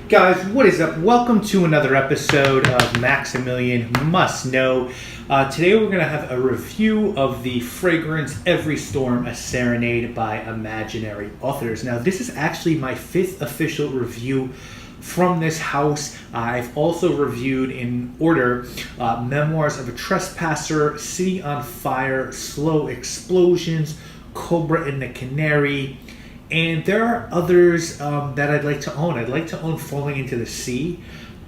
Guys, what is up? Welcome to another episode of Maximilian Must Know. Today we're going to have a review of the fragrance Every Storm, a Serenade by Imaginary Authors. Now, this is actually my 5th official review from this house. I've also reviewed in order Memoirs of a Trespasser, City on Fire, Slow Explosions, Cobra and the Canary, and there are others that I'd like to own. I'd like to own Falling into the Sea.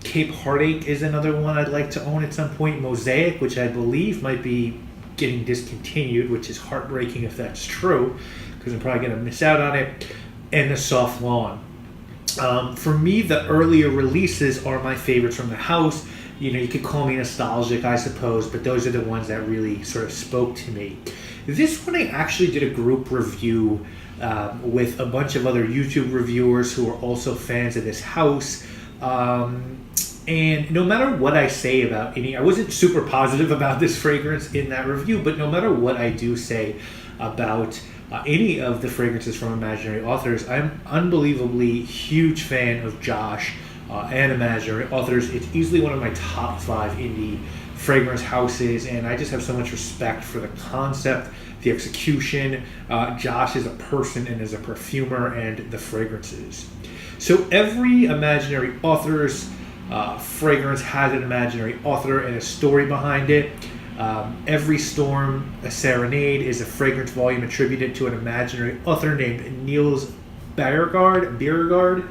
Cape Heartache is another one I'd like to own at some point. Mosaic, which I believe might be getting discontinued, which is heartbreaking if that's true, because I'm probably going to miss out on it. And The Soft Lawn. For me, the earlier releases are my favorites from the house. You know, you could call me nostalgic, I suppose, but those are the ones that really sort of spoke to me. This one I actually did a group review with a bunch of other YouTube reviewers who are also fans of this house. And no matter what I say about I wasn't super positive about this fragrance in that review, but no matter what I do say about any of the fragrances from Imaginary Authors, I'm unbelievably huge fan of Josh and Imaginary Authors. It's easily one of my top 5 indie fragrance houses, and I just have so much respect for the concept, the execution, Josh as a person and as a perfumer, and the fragrances. So every Imaginary Authors fragrance has an imaginary author and a story behind it. Every Storm, a Serenade, is a fragrance volume attributed to an imaginary author named Niels Bjerregaard.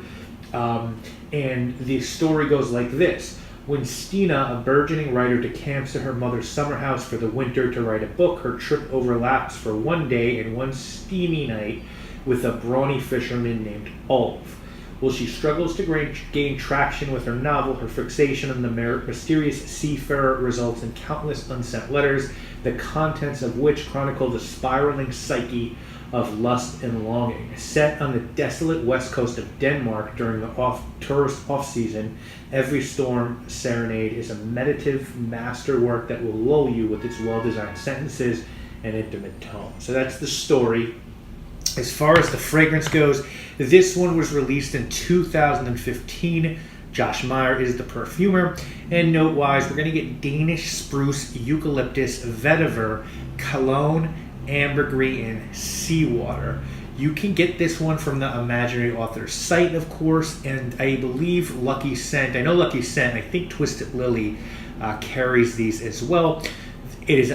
And the story goes like this. When Stina, a burgeoning writer, decamps at her mother's summer house for the winter to write a book, her trip overlaps for one day and one steamy night with a brawny fisherman named Ulf. While she struggles to gain traction with her novel, her fixation on the mysterious seafarer results in countless unsent letters, the contents of which chronicle the spiraling psyche of lust and longing. Set on the desolate west coast of Denmark during the tourist off-season, Every Storm Serenade is a meditative masterwork that will lull you with its well-designed sentences and intimate tone. So that's the story. As far as the fragrance goes, this one was released in 2015. Josh Meyer is the perfumer. And note-wise, we're going to get Danish spruce, eucalyptus, vetiver, cologne, ambergris, and seawater. You can get this one from the Imaginary Authors site, of course, and I believe Lucky Scent, I think Twisted Lily carries these as well. It is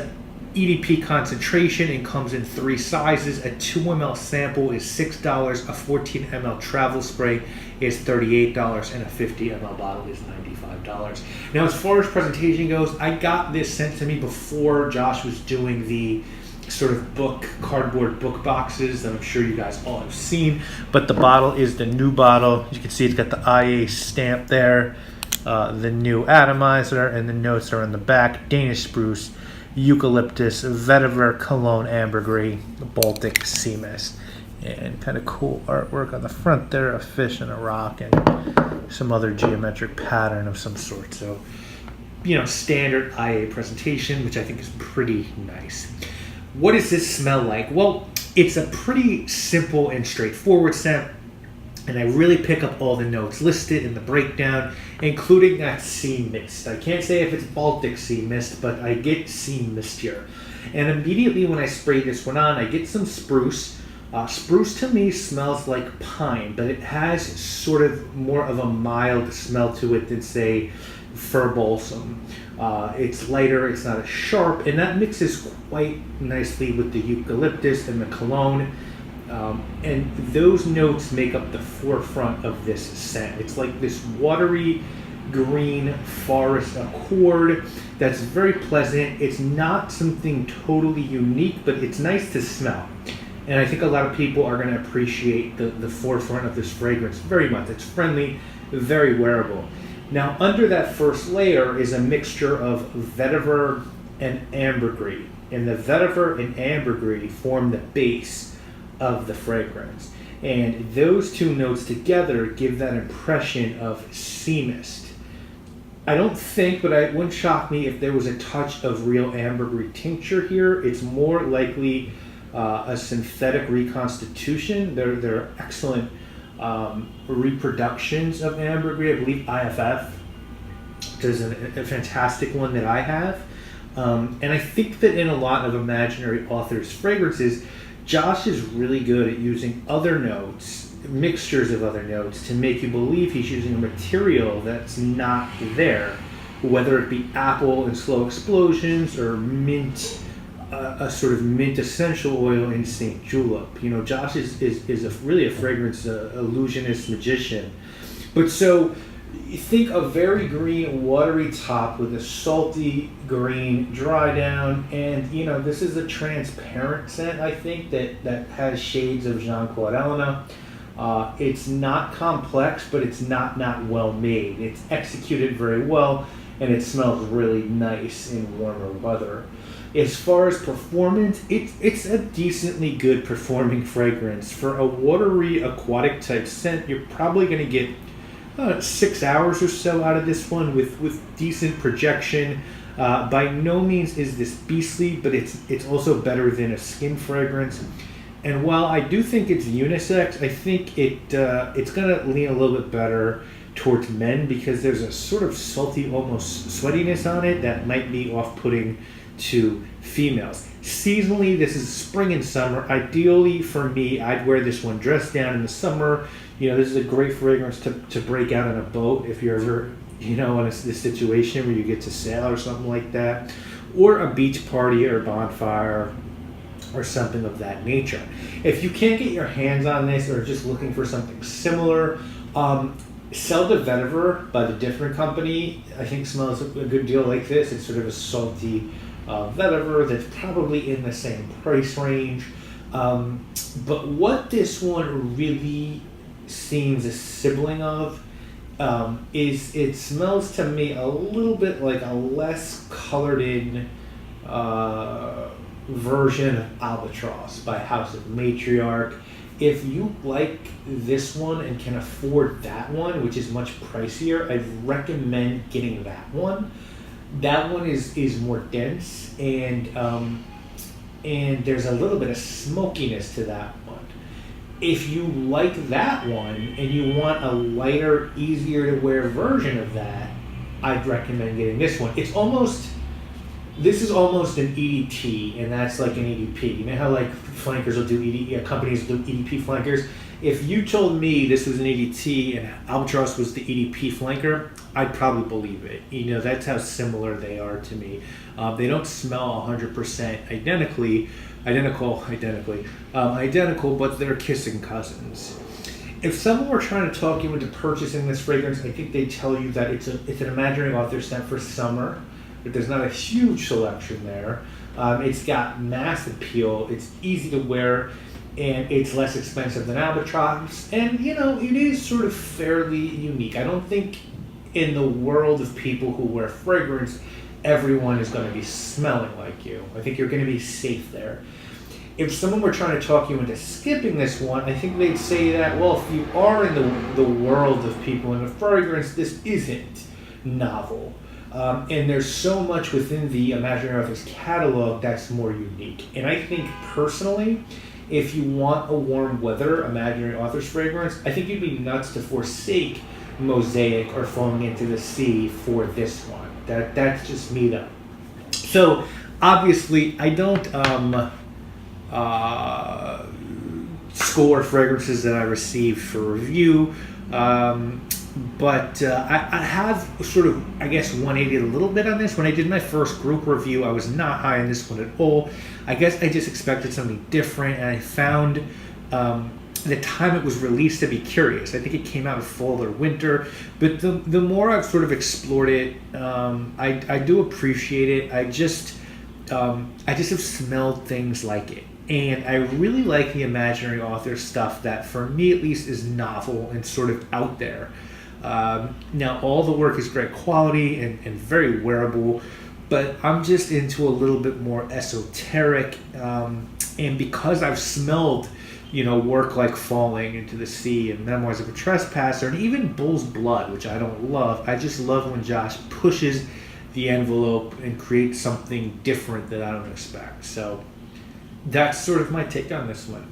EDP concentration and comes in 3 sizes. A 2 ml sample is $6, a 14 ml travel spray is $38, and a 50 ml bottle is $95. Now, as far as presentation goes, I got this sent to me before Josh was doing the sort of cardboard book boxes that I'm sure you guys all have seen, but the bottle is the new bottle. You can see it's got the IA stamp there, the new atomizer, and the notes are on the back. Danish spruce, eucalyptus, vetiver, cologne, ambergris, Baltic sea mist, and kind of cool artwork on the front there, a fish and a rock and some other geometric pattern of some sort. So, you know, standard IA presentation, which I think is pretty nice. What does this smell like? Well, it's a pretty simple and straightforward scent, and I really pick up all the notes listed in the breakdown, including that sea mist. I can't say if it's Baltic sea mist, but I get sea mist here. And immediately when I spray this one on, I get some spruce. Spruce to me smells like pine, but it has sort of more of a mild smell to it than, say, fir balsam. It's lighter, it's not as sharp, and that mixes quite nicely with the eucalyptus and the cologne. And those notes make up the forefront of this scent. It's like this watery green forest accord that's very pleasant. It's not something totally unique, but it's nice to smell. And I think a lot of people are going to appreciate the forefront of this fragrance very much. It's friendly, very wearable. Now, under that first layer is a mixture of vetiver and ambergris. And the vetiver and ambergris form the base of the fragrance. And those two notes together give that impression of sea mist. I don't think, but it wouldn't shock me if there was a touch of real ambergris tincture here. It's more likely a synthetic reconstitution. They're excellent reproductions of ambergris. I believe IFF does a fantastic one that I have. And I think that in a lot of imaginary authors' fragrances, Josh is really good at using other notes, mixtures of other notes, to make you believe he's using a material that's not there, whether it be apple and slow explosions or mint, a sort of mint essential oil in St. Julep. You know, Josh is really a fragrance illusionist magician. But so you think a very green, watery top with a salty green dry down, and you know, this is a transparent scent, I think, that has shades of Jean-Claude Elena. It's not complex, but it's not well made. It's executed very well, and it smells really nice in warmer weather. As far as performance, it's a decently good performing fragrance. For a watery, aquatic type scent, you're probably going to get 6 hours or so out of this one with decent projection. By no means is this beastly, but it's also better than a skin fragrance. And while I do think it's unisex, I think it's going to lean a little bit better towards men, because there's a sort of salty, almost sweatiness on it that might be off-putting to females. Seasonally, this is spring and summer. Ideally, for me, I'd wear this one dressed down in the summer. You know, this is a great fragrance to break out on a boat if you're ever, you know, in this situation where you get to sail or something like that, or a beach party or bonfire or something of that nature. If you can't get your hands on this, or just looking for something similar, Celle de Vetiver by the different company, I think, smells a good deal like this. It's sort of a salty vetiver that's probably in the same price range. But what this one really seems a sibling of is it smells to me a little bit like a less colored in version of Albatross by House of Matriarch. If you like this one and can afford that one, which is much pricier, I'd recommend getting that one. That one is more dense, and there's a little bit of smokiness to that one. If you like that one and you want a lighter, easier to wear version of that, I'd recommend getting this one. This is almost an EDT, and that's like an EDP. You know how like flankers will do companies will do EDP flankers? If you told me this was an EDT and Albatross was the EDP flanker, I'd probably believe it. You know, that's how similar they are to me. They don't smell 100% identical, but they're kissing cousins. If someone were trying to talk you into purchasing this fragrance, I think they tell you that it's an imaginary author scent for summer, but there's not a huge selection there. It's got mass appeal, it's easy to wear, and it's less expensive than Albatross. And, you know, it is sort of fairly unique. I don't think in the world of people who wear fragrance, everyone is going to be smelling like you. I think you're going to be safe there. If someone were trying to talk you into skipping this one, I think they'd say that, well, if you are in the world of people in a fragrance, this isn't novel. And there's so much within the Imaginary Authors catalog that's more unique. And I think personally, if you want a warm weather Imaginary Authors fragrance, I think you'd be nuts to forsake Mosaic or Falling into the Sea for this one. That's just me though. So obviously I don't score fragrances that I receive for review. But I have sort of, I guess, 180'd a little bit on this. When I did my first group review, I was not high on this one at all. I guess I just expected something different, and I found the time it was released to be curious. I think it came out in fall or winter, but the more I've sort of explored it, I do appreciate it. I just have smelled things like it. And I really like the Imaginary Author stuff that, for me at least, is novel and sort of out there. Now, all the work is great quality and very wearable, but I'm just into a little bit more esoteric. And because I've smelled, work like Falling into the Sea and Memoirs of a Trespasser, and even Bull's Blood, which I don't love, I just love when Josh pushes the envelope and creates something different that I don't expect. So that's sort of my take on this one.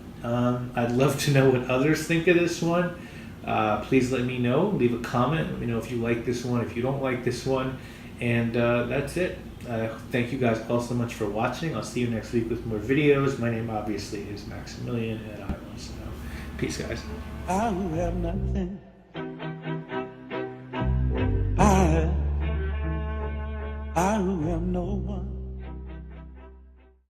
I'd love to know what others think of this one. Please let me know. Leave a comment. Let me know if you like this one, if you don't like this one. And that's it. Thank you guys all so much for watching. I'll see you next week with more videos. My name obviously is Maximilian, and I want to know. Peace, guys. I have nothing.